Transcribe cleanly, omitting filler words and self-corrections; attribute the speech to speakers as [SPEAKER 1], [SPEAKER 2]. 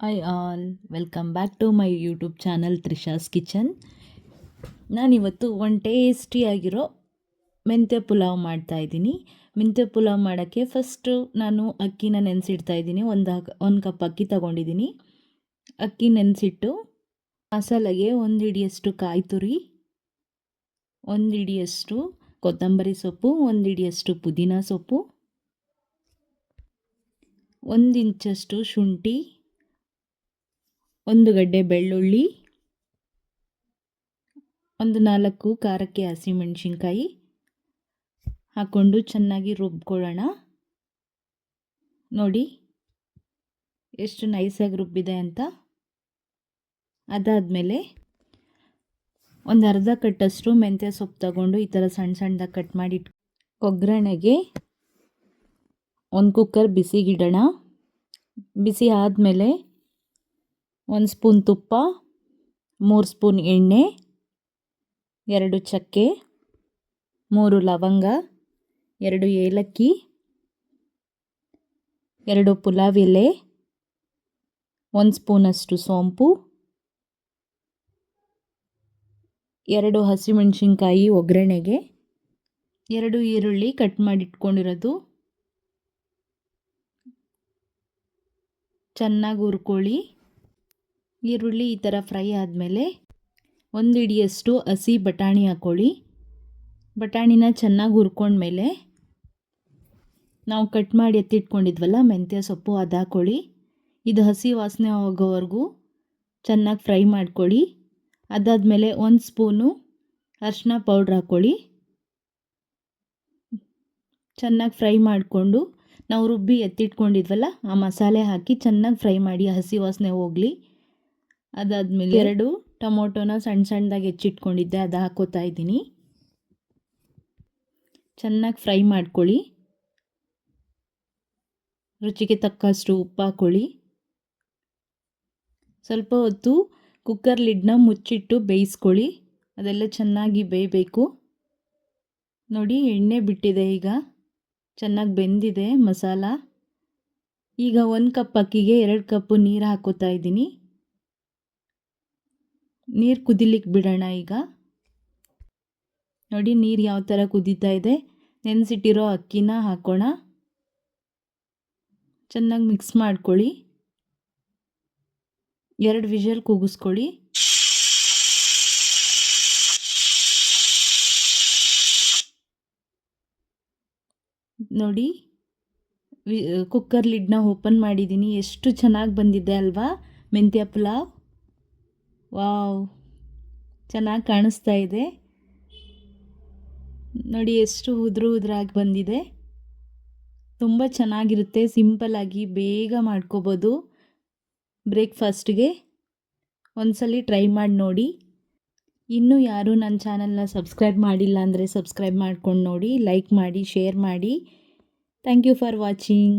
[SPEAKER 1] Hi all, welcome back to my YouTube channel Trisha's kitchen. ನಾನಿವತ್ತು ಒಂದು ಟೇಸ್ಟಿಯಾಗಿರೋ ಮೆಂತ್ಯ ಪುಲಾವ್ ಮಾಡ್ತಾಯಿದ್ದೀನಿ. ಮೆಂತ್ಯ ಪುಲಾವ್ ಮಾಡೋಕ್ಕೆ ಫಸ್ಟು ನಾನು ಅಕ್ಕಿನ ನೆನೆಸಿಡ್ತಾಯಿದ್ದೀನಿ. ಒಂದು ಕಪ್ ಅಕ್ಕಿ ತೊಗೊಂಡಿದ್ದೀನಿ. ಅಕ್ಕಿ ನೆನೆಸಿಟ್ಟು ಮಸಾಲೆಗೆ ಒಂದು ಹಿಡಿಯಷ್ಟು ಕಾಯಿ ತುರಿ, ಒಂದು ಹಿಡಿಯಷ್ಟು ಕೊತ್ತಂಬರಿ ಸೊಪ್ಪು, ಒಂದು ಹಿಡಿಯಷ್ಟು ಪುದೀನ ಸೊಪ್ಪು, 1 ಇಂಚಷ್ಟು ಶುಂಠಿ, 1 ಗಡ್ಡೆ ಬೆಳ್ಳುಳ್ಳಿ, 4 ಖಾರಕ್ಕೆ ಹಸಿಮೆಣಸಿನ್ಕಾಯಿ ಹಾಕ್ಕೊಂಡು ಚೆನ್ನಾಗಿ ರುಬ್ಕೊಳ್ಳೋಣ. ನೋಡಿ ಎಷ್ಟು ನೈಸಾಗಿ ರುಬ್ಬಿದೆ ಅಂತ. ಅದಾದಮೇಲೆ ಒಂದು ಅರ್ಧ ಕಟ್ಟಷ್ಟು ಮೆಂತ್ಯ ಸೊಪ್ಪು ತಗೊಂಡು ಈ ಥರ ಸಣ್ಣ ಸಣ್ಣದಾಗಿ ಕಟ್ ಮಾಡಿ ಒಗ್ಗರಣೆಗೆ ಒಂದು ಕುಕ್ಕರ್ ಬಿಸಿಗಿಡೋಣ. ಬಿಸಿ ಆದಮೇಲೆ 1 ಸ್ಪೂನ್ ತುಪ್ಪ, 3 ಸ್ಪೂನ್ ಎಣ್ಣೆ, 2 ಚಕ್ಕೆ, 3 ಲವಂಗ, 2 ಏಲಕ್ಕಿ, 2 ಪುಲಾವ್ ಎಲೆ, 1 ಸ್ಪೂನಷ್ಟು ಸೋಂಪು, 2 ಹಸಿಮೆಣಸಿನ್ಕಾಯಿ ಒಗ್ಗರಣೆಗೆ, 2 ಈರುಳ್ಳಿ ಕಟ್ ಮಾಡಿಟ್ಕೊಂಡಿರೋದು, ಚೆನ್ನಾಗಿ ಹುರ್ಕೊಳ್ಳಿ. ಈರುಳ್ಳಿ ಈ ಥರ ಫ್ರೈ ಆದಮೇಲೆ 1 ಹಿಡಿಯಷ್ಟು ಹಸಿ ಬಟಾಣಿ ಹಾಕ್ಕೊಳ್ಳಿ. ಬಟಾಣಿನ ಚೆನ್ನಾಗಿ ಹುರ್ಕೊಂಡ್ಮೇಲೆ ನಾವು ಕಟ್ ಮಾಡಿ ಎತ್ತಿಟ್ಕೊಂಡಿದ್ವಲ್ಲ ಮೆಂತ್ಯ ಸೊಪ್ಪು, ಅದು ಹಾಕ್ಕೊಳ್ಳಿ. ಇದು ಹಸಿ ವಾಸನೆ ಹೋಗೋವರೆಗೂ ಚೆನ್ನಾಗಿ ಫ್ರೈ ಮಾಡ್ಕೊಳ್ಳಿ. ಅದಾದಮೇಲೆ 1 ಸ್ಪೂನು ಅರಿಶಿನ ಪೌಡ್ರ್ ಹಾಕ್ಕೊಳ್ಳಿ. ಚೆನ್ನಾಗಿ ಫ್ರೈ ಮಾಡಿಕೊಂಡು ನಾವು ರುಬ್ಬಿ ಎತ್ತಿಟ್ಕೊಂಡಿದ್ವಲ್ಲ ಆ ಮಸಾಲೆ ಹಾಕಿ ಚೆನ್ನಾಗಿ ಫ್ರೈ ಮಾಡಿ, ಹಸಿ ವಾಸನೆ ಹೋಗಲಿ. ಅದಾದಮೇಲೆ 2 ಟೊಮೊಟೊನ ಸಣ್ಣ ಸಣ್ಣದಾಗಿ ಹೆಚ್ಚಿಟ್ಕೊಂಡಿದ್ದೆ, ಅದು ಹಾಕೋತಾ ಇದ್ದೀನಿ. ಚೆನ್ನಾಗಿ ಫ್ರೈ ಮಾಡ್ಕೊಳ್ಳಿ. ರುಚಿಗೆ ತಕ್ಕಷ್ಟು ಉಪ್ಪು ಹಾಕ್ಕೊಳ್ಳಿ. ಸ್ವಲ್ಪ ಹೊತ್ತು ಕುಕ್ಕರ್ ಲಿಡ್ನ ಮುಚ್ಚಿಟ್ಟು ಬೇಯಿಸ್ಕೊಳ್ಳಿ. ಅದೆಲ್ಲ ಚೆನ್ನಾಗಿ ಬೇಯಬೇಕು. ನೋಡಿ ಎಣ್ಣೆ ಬಿಟ್ಟಿದೆ, ಈಗ ಚೆನ್ನಾಗಿ ಬೆಂದಿದೆ ಮಸಾಲ. ಈಗ 1 ಕಪ್ ಅಕ್ಕಿಗೆ 2 ಕಪ್ಪು ನೀರು ಹಾಕೋತಾ ಇದ್ದೀನಿ. ನೀರು ಕುದಿಲಿಕ್ಕೆ ಬಿಡೋಣ. ಈಗ ನೋಡಿ ನೀರು ಯಾವ ಥರ ಕುದೀತಾ ಇದೆ. ನೆನೆಸಿಟ್ಟಿರೋ ಅಕ್ಕಿನ ಹಾಕೋಣ. ಚೆನ್ನಾಗಿ ಮಿಕ್ಸ್ ಮಾಡ್ಕೊಳ್ಳಿ. 2 ವಿಷಲ್ ಕೂಗಿಸ್ಕೊಳ್ಳಿ. ನೋಡಿ ಕುಕ್ಕರ್ ಲಿಡ್ನ ಓಪನ್ ಮಾಡಿದ್ದೀನಿ. ಎಷ್ಟು ಚೆನ್ನಾಗಿ ಬಂದಿದೆ ಅಲ್ವಾ ಮೆಂತ್ಯ ಪುಲಾವ್. ವಾವ್, ಚೆನ್ನಾಗಿ ಕಾಣಿಸ್ತಾ ಇದೆ ನೋಡಿ, ಎಷ್ಟು ಉದುರಾಗಿ ಬಂದಿದೆ. ತುಂಬ ಚೆನ್ನಾಗಿರುತ್ತೆ, ಸಿಂಪಲ್ಲಾಗಿ ಬೇಗ ಮಾಡ್ಕೋಬೋದು. ಬ್ರೇಕ್ಫಾಸ್ಟ್ಗೆ ಒಂದ್ಸಲಿ ಟ್ರೈ ಮಾಡಿ ನೋಡಿ. ಇನ್ನೂ ಯಾರೂ ನನ್ನ ಚಾನಲ್ನ ಸಬ್ಸ್ಕ್ರೈಬ್ ಮಾಡಿಲ್ಲ ಅಂದರೆ ಸಬ್ಸ್ಕ್ರೈಬ್ ಮಾಡ್ಕೊಂಡು ನೋಡಿ, ಲೈಕ್ ಮಾಡಿ, ಶೇರ್ ಮಾಡಿ. Thank you for watching.